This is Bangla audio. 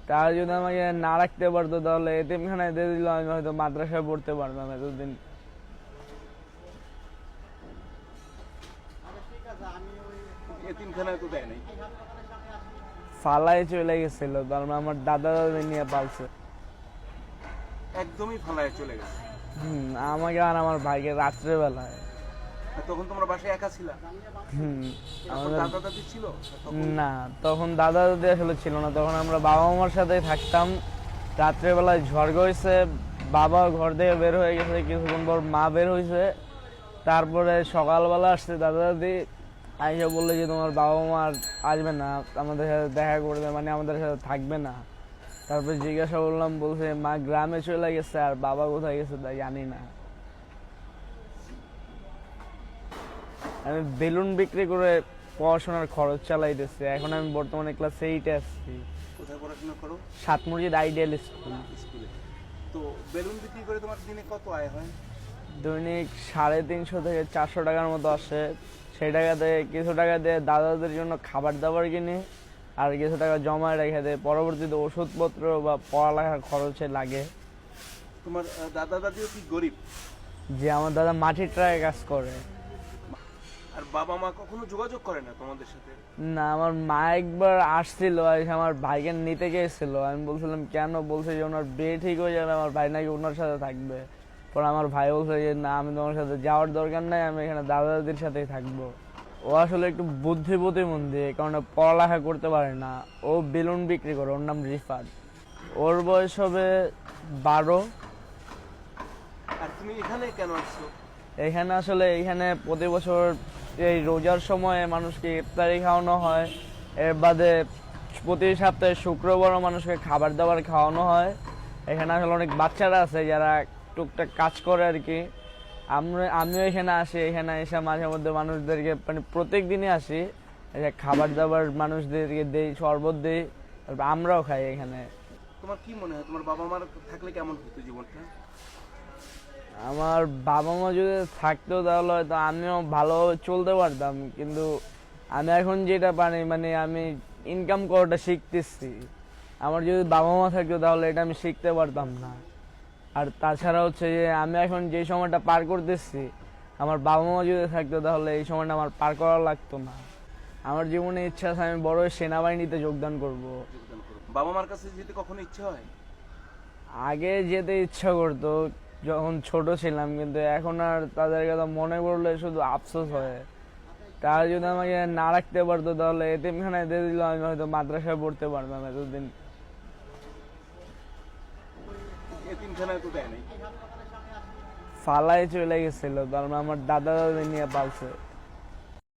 তারা যদি আমাকে না রাখতে পারতো তাহলে এতিমখানায় দিয়ে দিল, আমি হয়তো মাদ্রাসায় পড়তে পারতাম এতদিন। এতিমখানায় তো দেয় নাই, ফালাই চলে গেছিল, তার মানে আমার দাদা দাদি নিয়ে পালছে। একদমই ফালায় চলে গেছে। আমাকে আর আমার ভাইকে রাত্রেবেলায়। আর তখন তোমরা বাসায় একা ছিলা? তখন দাদা দাদি ছিল না, তখন দাদা দাদি আসলে ছিল না, তখন আমরা বাবা মার সাথে থাকতাম। রাত্রেবেলায় ঝড় হয়েছে, বাবা ঘর থেকে বের হয়ে গেছে, কিছুক্ষণ পর মা বের হয়েছে। তারপরে সকালবেলা আসছে দাদা দাদি, আইসা বললে যে তোমার বাবা মা আসবে না আমাদের সাথে দেখা করবে, মানে আমাদের সাথে থাকবে না। তারপরে জিজ্ঞাসা করলাম, বলছে মা গ্রামে চলে গেছে, আর বাবা কোথায় গেছে তা জানি না। আমি বেলুন বিক্রি করে পড়াশোনার খরচ চালাইতেছি। এখন আমি বর্তমানে ক্লাস 8-এ আসছি। কোথায় পড়াশোনা করো? সাত মসজিদ আইডিয়াল স্কুল। তো বেলুন বিক্রি করে তোমার দিনে কত আয় হয়? দৈনিক 350 থেকে 400 টাকার মতো আসে। সেই টাকাতে কিছু টাকা দিয়ে দাদাদের জন্য খাবার দাবার কিনি, আর কিছু টাকা জমা রেখে দেয়, পরবর্তীতে ওষুধপত্র বা পড়ালেখার খরচে লাগে। তোমার দাদা দাদিও কি গরিব? যে আমার দাদা মাটির ট্রাকে কাজ করে। আর বাবা মা কখনো যোগাযোগ করে না তোমাদের সাথে? না, আমার মা একবার আসছিল, আমার ভাইকে নিতে গিয়েছিল। আমি বলছিলাম কেন, বলছে যে ওনার বিয়ে ঠিক হয়ে যাবে, আমার ভাই নাকি ওনার সাথে থাকবে। পরে আমার ভাই বলছে যে না, আমি তোমার সাথে যাওয়ার দরকার নাই, আমি এখানে দাদা দাদির সাথেই থাকবো। ও আসলে একটু বুদ্ধি প্রতিবন্ধী, এই কারণে পড়ালেখা করতে পারে না। ও বেলুন বিক্রি করে, ওর নাম রিফাত। ওর বয়স হবে 12। আর তুমি এখানে কেন আসছো? এখানে আসলে প্রতি বছর এই রোজার সময় মানুষকে ইফতারি খাওয়ানো হয়। এর বাদে প্রতি সপ্তাহে শুক্রবারও মানুষকে খাবার দাবার খাওয়ানো হয়। এখানে আসলে অনেক বাচ্চারা আছে যারা টুকটাক কাজ করে আর কি। আমিও এখানে আসি, এখানে এসে মাঝে মধ্যে মানুষদেরকে, মানে প্রত্যেক দিনই আসি, খাবার দাবার মানুষদেরকে দেই, শরবত দিই, তারপর আমরাও খাই এখানে। তোমার কি মনে হয় তোমার বাবা মার থাকলে কেমন হতো জীবনটা? আমার বাবা মা যদি থাকতো তাহলে হয়তো আমিও ভালোভাবে চলতে পারতাম, কিন্তু আমি এখন যেটা পারি, মানে আমি ইনকাম করাটা শিখতেছি। আমার যদি বাবা মা থাকতো তাহলে এটা আমি শিখতে পারতাম না। আর তাছাড়া হচ্ছে যে আমি এখন যে সময়টা পার করতেছি, আমার বাবা মা যদি থাকতো তাহলে এই সময়টা আমার পার করা লাগতো না। আমার জীবনে ইচ্ছা আছে আমি বড় সেনাবাহিনীতে যোগদান করব। বাবা মার কাছে যেতে কখনো ইচ্ছা হয়? আগে যেতে ইচ্ছা করতো যখন ছোট ছিলাম, কিন্তু এখন আর তাদের কথা মনে করলে শুধু আফসোস হয়। তারা যদি আমাকে না রাখতে পারতো তাহলে এতিমখানায় দিয়ে দিল, আমি হয়তো মাদ্রাসায় পড়তে পারতাম এতদিন। এতিমখানায় তো দেয় নাই, ফালাই চলে গেছিল, তার মানে আমার দাদা দাদি নিয়ে পালছে।